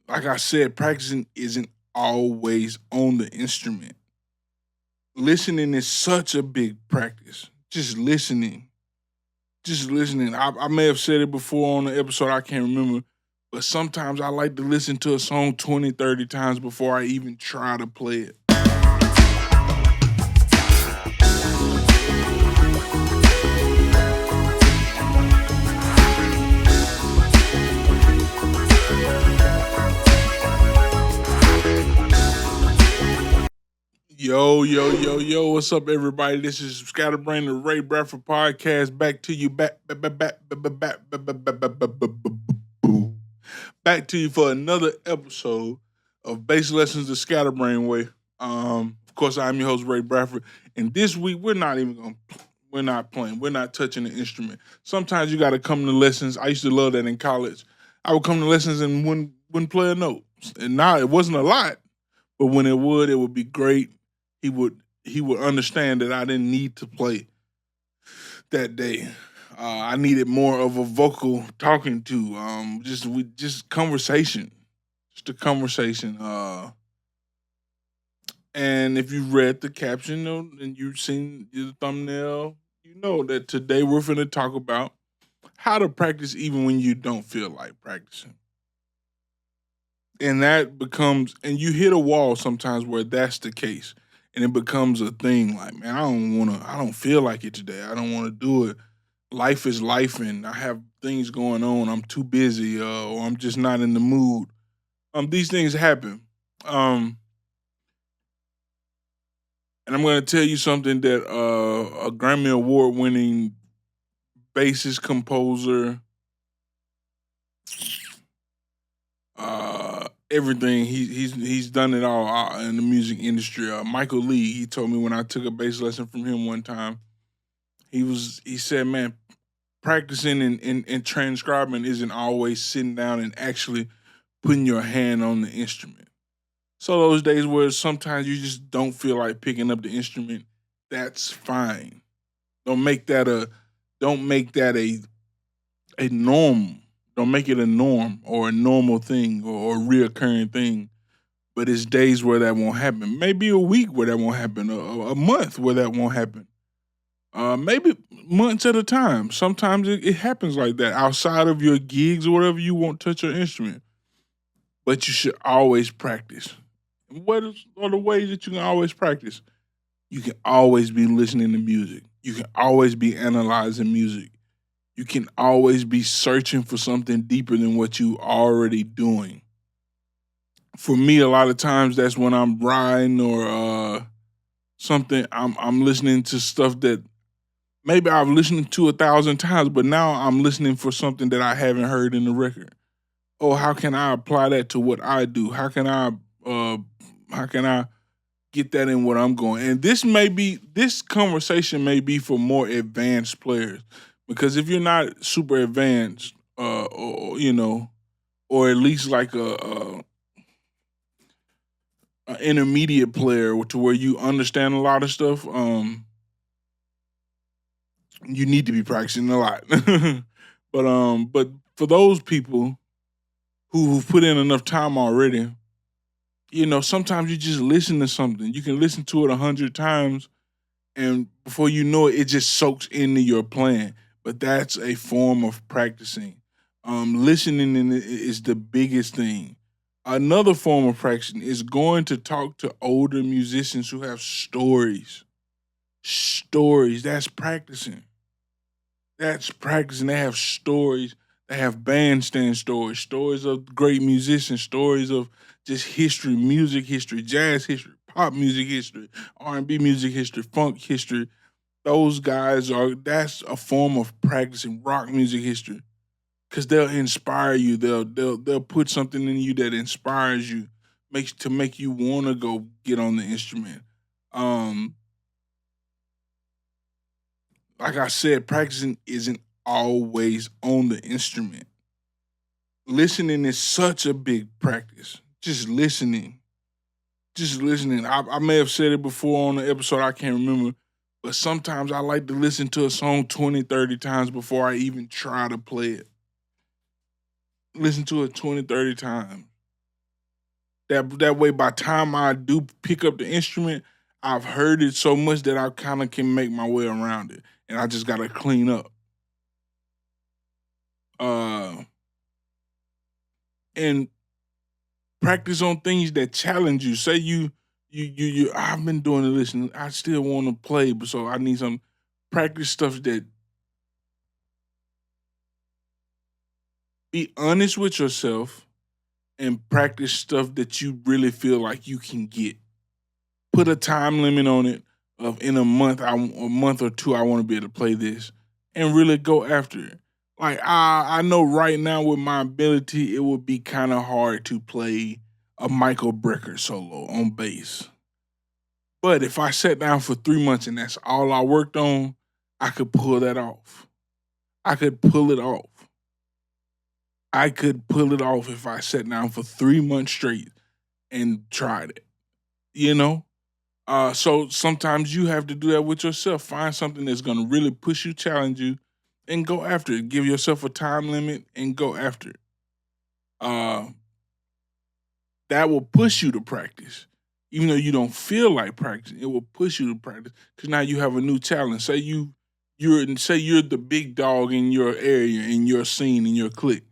like I said, practicing isn't always on the instrument. Listening is such a big practice. Just listening. Just listening. I may have said it before on the episode, I can't remember. But sometimes I like to listen to a song 20, 30 times before I even try to play it. Yo, yo, yo, yo, what's up, everybody? This is Scatterbrain, the Ray Bradford podcast. Back to you, back to you for another episode of Bass Lessons the Scatterbrain Way. Of course, I'm your host, Ray Bradford, and this week we're not playing, we're not touching the instrument. Sometimes you got to come to lessons. I used to love that in college. I would come to lessons and wouldn't play a note, and now it wasn't a lot, but when it would be great. He would understand that I didn't need to play that day. I needed more of a vocal talking to. Just conversation, just a conversation. And if you read the caption and you've seen the thumbnail, you know that today we're going to talk about how to practice even when you don't feel like practicing. And that becomes, and you hit a wall sometimes where that's the case. And it becomes a thing like, man, I don't feel like it today. I don't want to do it. Life is life and I have things going on. I'm too busy or I'm just not in the mood. These things happen. And I'm going to tell you something that a Grammy Award winning bassist composer, everything. He's done it all in the music industry. Michael Lee, he told me when I took a bass lesson from him one time, he said, man, practicing and transcribing isn't always sitting down and actually putting your hand on the instrument. So those days where sometimes you just don't feel like picking up the instrument, that's fine. Don't make that a don't make that a norm. Don't make it a norm or a normal thing or a reoccurring thing. But it's days where that won't happen. Maybe a week where that won't happen. A month where that won't happen. Maybe months at a time. Sometimes it happens like that. Outside of your gigs or whatever, you won't touch your instrument. But you should always practice. What are the ways that you can always practice? You can always be listening to music. You can always be analyzing music. You can always be searching for something deeper than what you already doing. For me, a lot of times that's when I'm riding or something. I'm listening to stuff that maybe I've listened to 1,000 times, but now I'm listening for something that I haven't heard in the record. Oh, how can I apply that to what I do? How can I get that in what I'm going? And this conversation may be for more advanced players. Because if you're not super advanced, or or at least like a intermediate player to where you understand a lot of stuff, you need to be practicing a lot. But for those people who've put in enough time already, sometimes you just listen to something. You can listen to it 100 times, and before you know it, it just soaks into your plan. But that's a form of practicing. Listening is the biggest thing. Another form of practicing is going to talk to older musicians who have stories. Stories. That's practicing. That's practicing. They have stories. They have bandstand stories, stories of great musicians, stories of just history, music history, jazz history, pop music history, R&B music history, funk history. Those guys that's a form of practicing rock music history because they'll inspire you. They'll put something in you that inspires you, makes to make you want to go get on the instrument. Um, like I said, practicing isn't always on the instrument. Listening is such a big practice. Just listening. Just listening. I may have said it before on the episode, I can't remember. But sometimes I like to listen to a song 20, 30 times before I even try to play it. Listen to it 20, 30 times. That way, by the time I do pick up the instrument, I've heard it so much that I kind of can make my way around it, and I just gotta clean up. Uh, and practice on things that challenge you. Say you. I've been doing this, and I still want to play, but so I need some practice stuff that be honest with yourself and practice stuff that you really feel like you can get. Put a time limit on it of in a month or two, I want to be able to play this and really go after it. Like I know right now with my ability, it would be kind of hard to play a Michael Brecker solo on bass. But if I sat down for 3 months and that's all I worked on, I could pull that off. I could pull it off. I could pull it off if I sat down for 3 months straight and tried it. You know, so sometimes you have to do that with yourself. Find something that's going to really push you, challenge you, and go after it. Give yourself a time limit and go after it. Uh, that will push you to practice. Even though you don't feel like practicing, it will push you to practice because now you have a new challenge. Say you're the big dog in your area, in your scene, in your clique.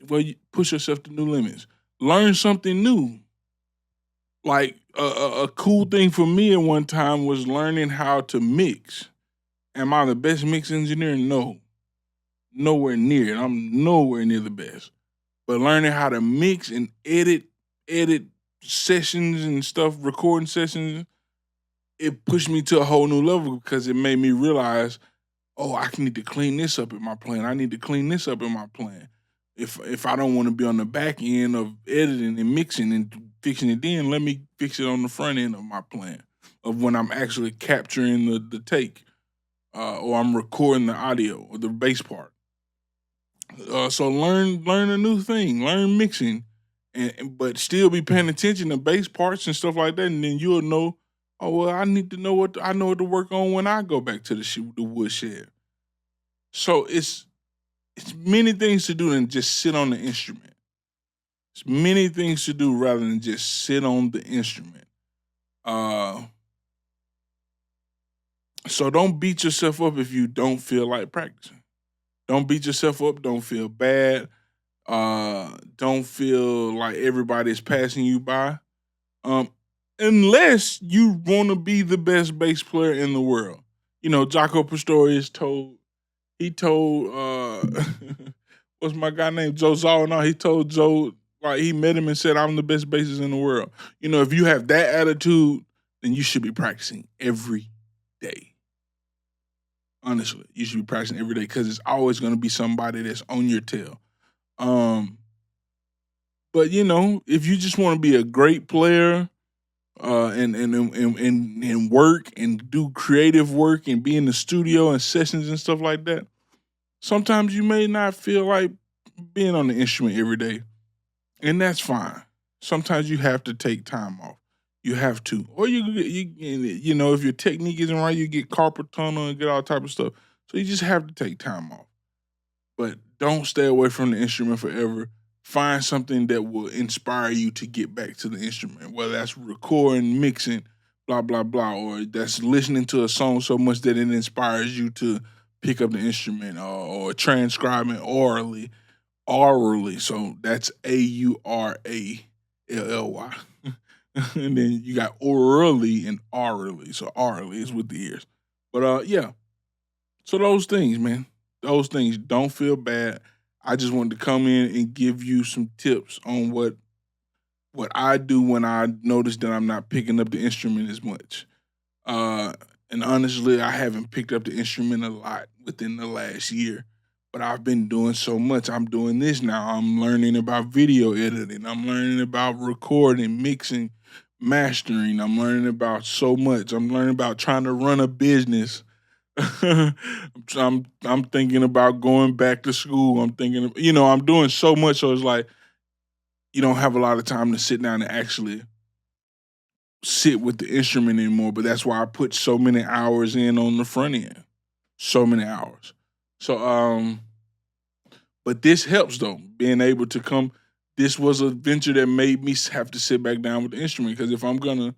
Well, you push yourself to new limits. Learn something new. Like a cool thing for me at one time was learning how to mix. Am I the best mix engineer? No, nowhere near it. I'm nowhere near the best. But learning how to mix and edit sessions and stuff, recording sessions, it pushed me to a whole new level because it made me realize, oh, I need to clean this up in my plan. I need to clean this up in my plan. If I don't want to be on the back end of editing and mixing and fixing it, then let me fix it on the front end of my plan of when I'm actually capturing the take or I'm recording the audio or the bass part. So learn a new thing, learn mixing, but still be paying attention to bass parts and stuff like that, and then you'll know. Oh well, I need to know I know what to work on when I go back to the woodshed. So it's many things to do than just sit on the instrument. It's many things to do rather than just sit on the instrument. Uh, so don't beat yourself up if you don't feel like practicing. Don't beat yourself up. Don't feel bad. Don't feel like everybody's passing you by. Um, unless you want to be the best bass player in the world. You know, Jaco Pastorius told what's my guy named Joe Zaw? No, he told Joe like he met him and said, I'm the best bassist in the world. You know, if you have that attitude, then you should be practicing every day. Honestly, you should be practicing every day because it's always going to be somebody that's on your tail. Um, but you know, if you just want to be a great player, and work and do creative work and be in the studio and sessions and stuff like that, sometimes you may not feel like being on the instrument every day, and that's fine. Sometimes you have to take time off. You have to, or you know, if your technique isn't right, you get carpal tunnel and get all type of stuff. So you just have to take time off. But don't stay away from the instrument forever. Find something that will inspire you to get back to the instrument, whether that's recording, mixing, blah, blah, blah, or that's listening to a song so much that it inspires you to pick up the instrument or transcribing orally. So that's Aurally. And then you got orally and orally. So orally is with the ears. But yeah. So those things, man. Those things, don't feel bad. I just wanted to come in and give you some tips on what I do when I notice that I'm not picking up the instrument as much. Uh, and honestly, I haven't picked up the instrument a lot within the last year, but I've been doing so much. I'm doing this now. I'm learning about video editing. I'm learning about recording, mixing, mastering. I'm learning about so much. I'm learning about trying to run a business. I'm thinking about going back to school. I'm thinking, you know, I'm doing so much. So it's like you don't have a lot of time to sit down and actually sit with the instrument anymore. But that's why I put so many hours in on the front end. So many hours. So but this helps though, being able to come. this was a venture that made me have to sit back down with the instrument. Because if I'm gonna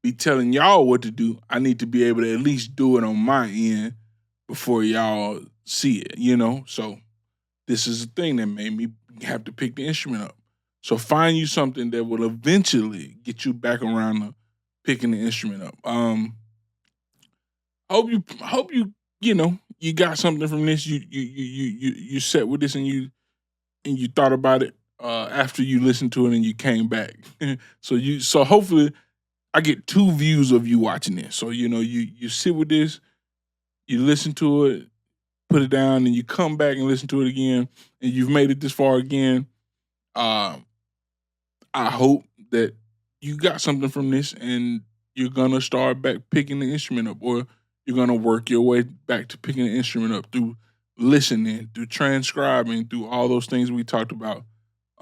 be telling y'all what to do, I need to be able to at least do it on my end before y'all see it, you know? So this is a thing that made me have to pick the instrument up. So find you something that will eventually get you back around to picking the instrument up. Hope you you know you got something from this. You set with this and you thought about it after you listened to it and you came back. So hopefully I get two views of you watching this. So you sit with this, you listen to it, put it down, and you come back and listen to it again, and you've made it this far again. Um, I hope that you got something from this, and you're gonna start back picking the instrument up, or you're gonna work your way back to picking the instrument up through listening, through transcribing, through all those things we talked about.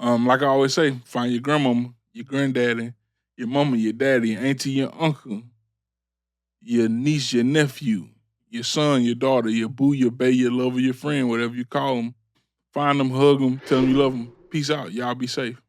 Like I always say, find your grandmama, your granddaddy, your mama, your daddy, your auntie, your uncle, your niece, your nephew, your son, your daughter, your boo, your bae, your lover, your friend, whatever you call them. Find them, hug them, tell them you love them. Peace out. Y'all be safe.